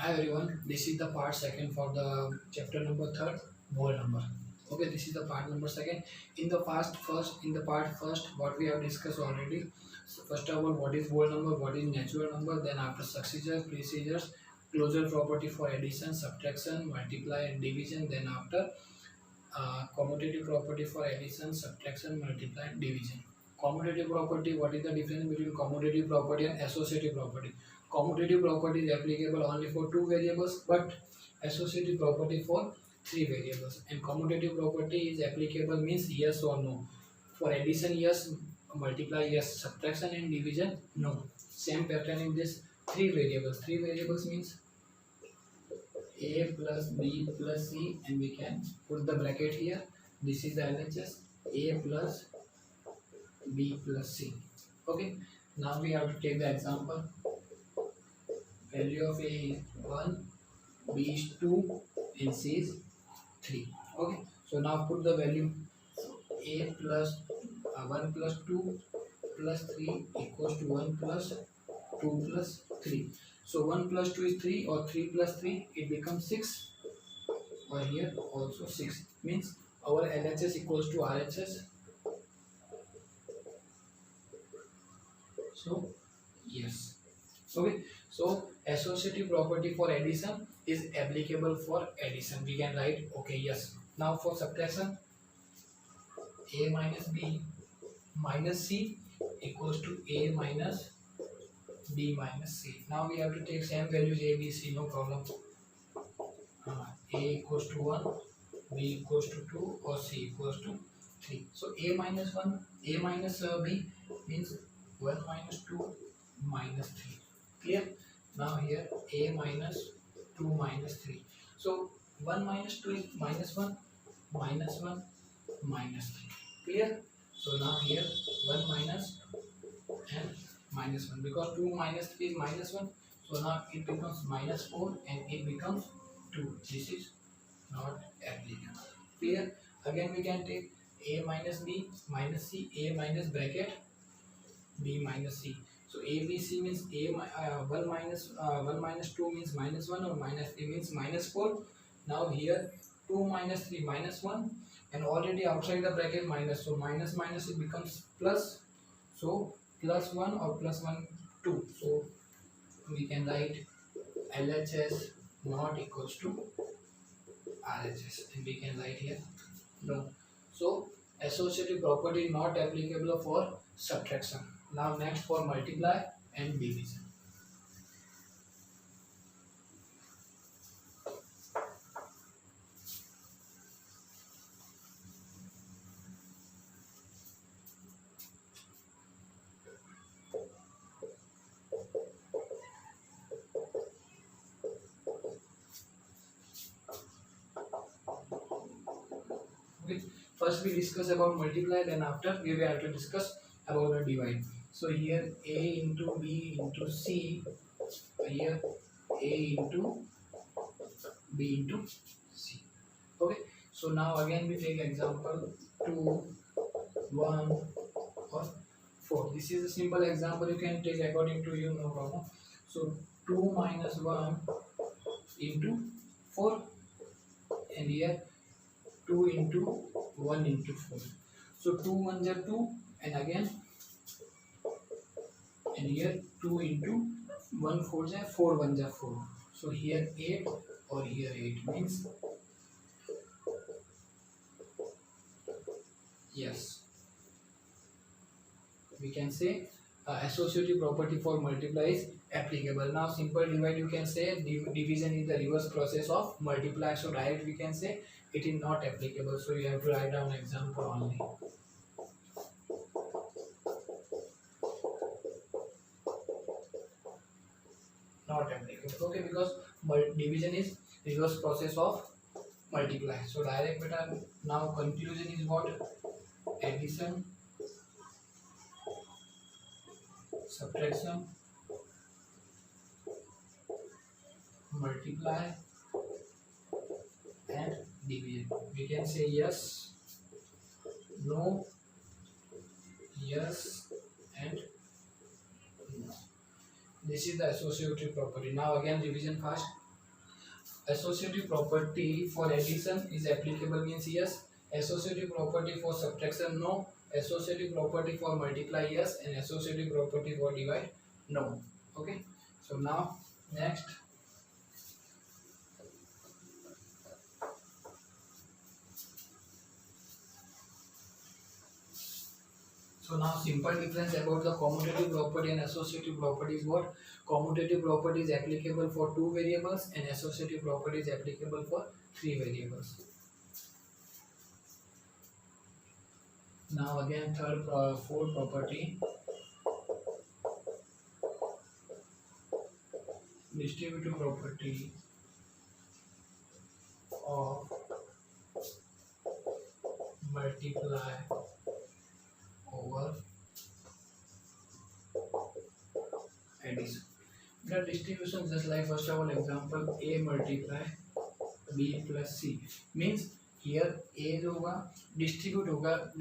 Hi everyone, this is the part second for the chapter number third, whole number. Okay, this is the part number second. In the part first, what we have discussed already. So first of all, what is whole number, what is natural number, then after successors, procedures, closure property for addition, subtraction, multiply and division, then after commutative property for addition, subtraction, multiply and division. Commutative property, what is the difference between commutative property and associative property? Commutative property is applicable only for two variables, but associative property for three variables. And commutative property is applicable means yes or no. For addition, yes, multiply, yes, subtraction and division, no. Same pattern in this three variables. Three variables means a plus b plus c, and we can put the bracket here. This is the LHS, a plus b plus c. Okay, now we have to take the example. Value of a is 1, b is 2 and c is 3. Okay, so now put the value. A plus 1 plus 2 plus 3 equals to 1 plus 2 plus 3. So 1 plus 2 is 3, or 3 plus 3, it becomes 6, or here also 6. Means our LHS equals to RHS. So yes. Okay, so associative property for addition is applicable for addition. We can write okay, yes. Now for subtraction, a minus b minus c equals to a minus b minus c. Now we have to take same values a, b, c, no problem. A equals to 1, b equals to 2, or c equals to 3. So a minus 1, a minus b means 1 minus 2 minus 3. Clear? Now here a minus 2 minus 3. So 1 minus 2 is minus 1, minus 1, minus 3. Clear? So now here 1 minus and minus 1, because 2 minus 3 is minus 1. So now it becomes minus 4 and it becomes 2. This is not applicable. Clear? Again we can take a minus b minus c, a minus bracket b minus c. So a b c means 1 minus 2 means minus 1, or minus 3 means minus 4. Now here 2 minus 3 minus 1, and already outside the bracket minus, so minus minus it becomes plus. So plus 1 or plus 1 2. So we can write LHS not equals to RHS, and we can write here no. So associative property not applicable for subtraction. Now next for multiply and division. Okay. First we discuss about multiply, then after we will have to discuss about the divide. So here a into b into c, here a into b into c. Okay, so now again we take example 2, 1 or 4. This is a simple example, you can take according to you, no problem. So 2 minus 1 into 4, and here 2 into 1 into 4. So 2 1s are 2, and again, and here 2 into 1 4s are 4 1s are 4. So here 8, or here 8 means yes. We can say associative property for multiply is applicable. Now simple divide, you can say division is the reverse process of multiply. So direct we can say it is not applicable. So you have to write down example only. Not applicable. Okay, because division is reverse process of multiply. So direct beta. Now conclusion is what? Addition, subtraction, multiply and division. We can say yes, no, yes and no. This is the associative property. Now again revision fast. associative property for addition is applicable means yes, associative property for subtraction no, associative property for multiply yes, and associative property for divide no. Okay, so now next. So now simple difference about the commutative property and associative property is what? Commutative property is applicable for two variables and associative property is applicable for three variables. Now again fourth property, distributive property of multiply over addition. The distribution just like first of all example a multiply b plus c means here a जो होगा distribute होगा b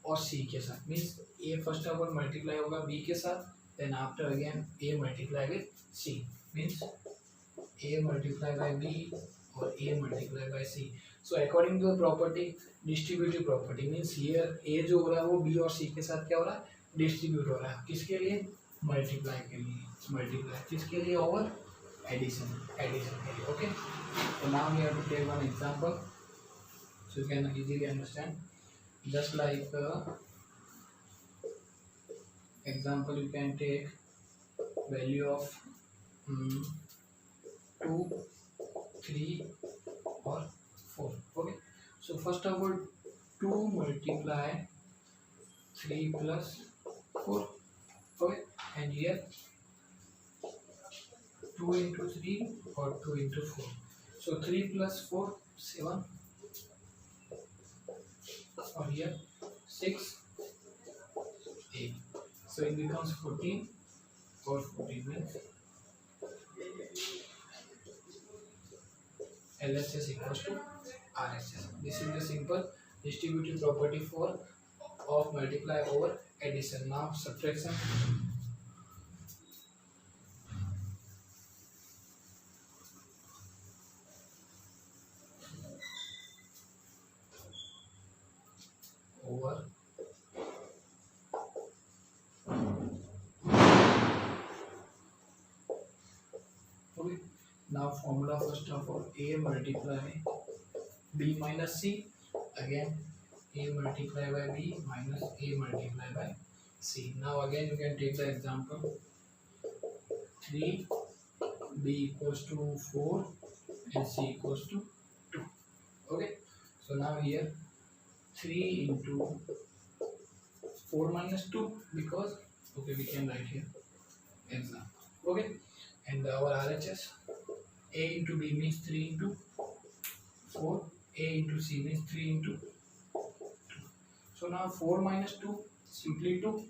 और c के साथ means a first of all multiply होगा b के साथ then after again a multiply with c means a multiply by b और a multiply by c. So according to property distributive property means here a जो हो रहा है वो b और c के साथ क्या हो रहा है डिस्ट्रीब्यूट हो रहा है किसके लिए मल्टीप्लाई के लिए मल्टीप्लाई किसके लिए ओवर एडिशन एडिशन के लिए. Okay so now we have to take one example so you can easily understand just like example you can take value of 2 3 or 4. Okay, so first of all 2 multiply 3 plus 4. Okay, and here 2 into 3 or 2 into 4. So 3 plus 4 7 or here 6 8. So it becomes 14 or 14 means LHS equals to RHS. This is the simple distributive property for of multiply over addition. Now subtraction. Over okay. Now formula first of all a multiply b minus c again a multiply by b minus a multiply by c. Now again you can take the example 3 b equals to 4 and c equals to 2. Okay, so now here 3 into 4 minus 2 because okay we can write here example. Okay, and our RHS a into b means 3 into 4, a into c means 3 into 2. So now 4 minus 2 simply 2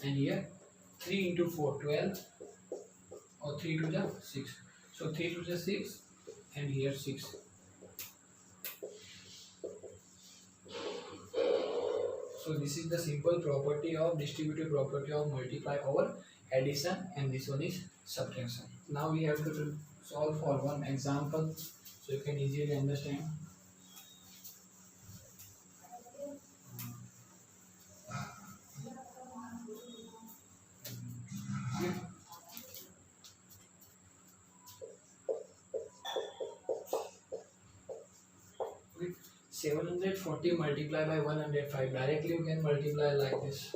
and here 3 into 4 12 or 3 to the 6. So 3 to the 6 and here 6. So this is the simple property of distributive property of multiply over addition and this one is subtraction. Now we have to solve for one example so you can easily understand. Okay. 740 multiply by 105 directly you can multiply like this.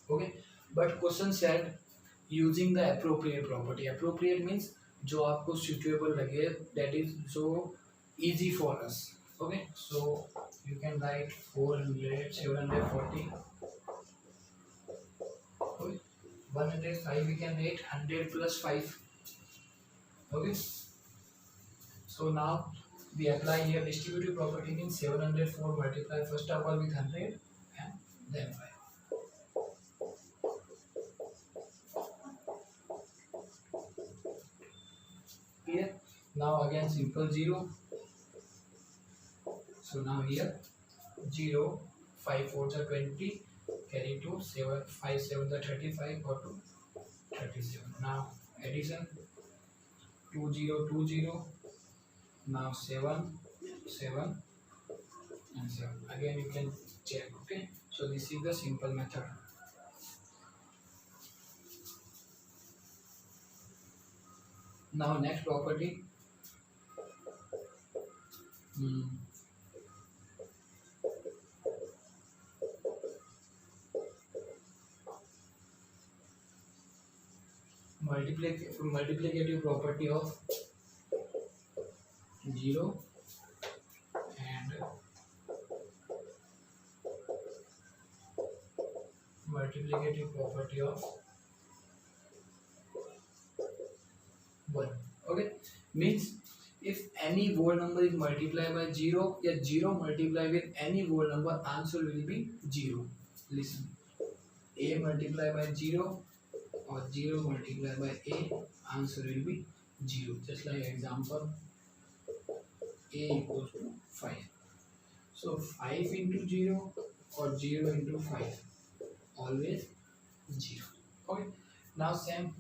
Okay, but question said using the appropriate property. Appropriate means जो आपको suitable लगे, that is so easy for us. Okay, so you can write 400 740. Okay, 105 we can write 100 plus 5. Okay, so now we apply here distributive property means 704 multiply first of all with 100 and then 5. Clear? Now again simple 0. So now here 0, 5 4s are 20, carry 2, 7 5 7s are 35 or 2 37. Now addition 2020. Now 7 7 and 7. Again you can check. Okay, so this is the simple method. Now next property, multiplicative property of 0 and multiplicative property of 1. Okay, means if any whole number is multiplied by 0 या 0 multiplied with any whole number, answer will be 0. Listen, a multiplied by 0 or 0 multiplied by a, answer will be 0. Just like example, a equals to 5. So 5 into 0 or 0 into 5, always 0. Okay, now same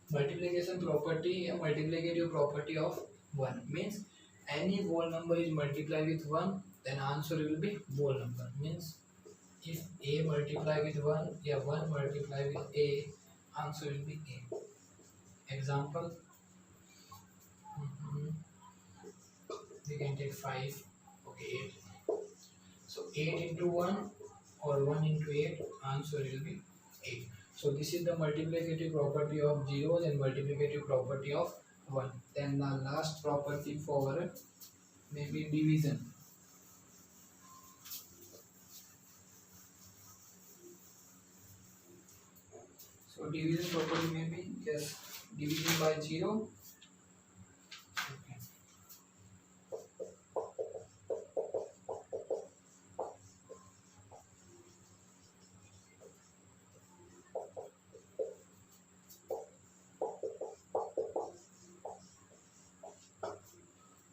multiplication property, a multiplicative property of 1 means any whole number is multiplied with 1, then answer will be whole number. Means if a multiply with 1, yeah, 1 multiply with a, answer will be a. Example, we can take 5, okay, 8. So 8 into 1 or 1 into 8, answer will be 8. So this is the multiplicative property of zeros and multiplicative property of 1. Then the last property for maybe division. So division property may be just division by 0. Okay.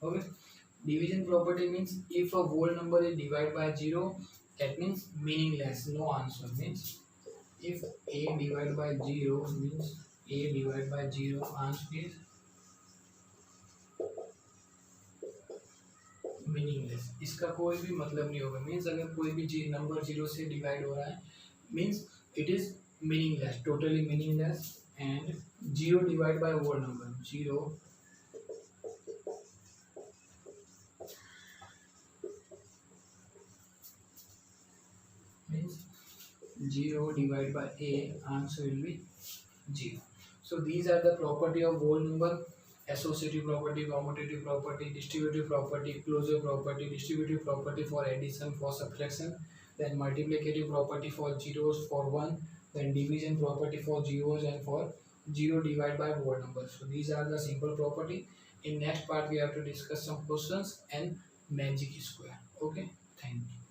Okay. Division property means if a whole number is divided by 0, that means meaningless, no answer. Means if a divided by 0 means a divided by 0, answer is meaningless, इसका कोई भी मतलब नहीं होगा. Means अगर कोई भी number 0 से डिवाइड हो रहा है, means it is meaningless, totally meaningless. And 0 divide by whole number, 0 means 0 divided by a, answer will be 0. So these are the property of whole number: associative property, commutative property, distributive property, closure property, distributive property for addition, for subtraction, then multiplicative property for zeros, for 1, then division property for zeros and for 0 divided by whole number. So these are the simple property. In next part we have to discuss some questions and magic square. Okay, thank you.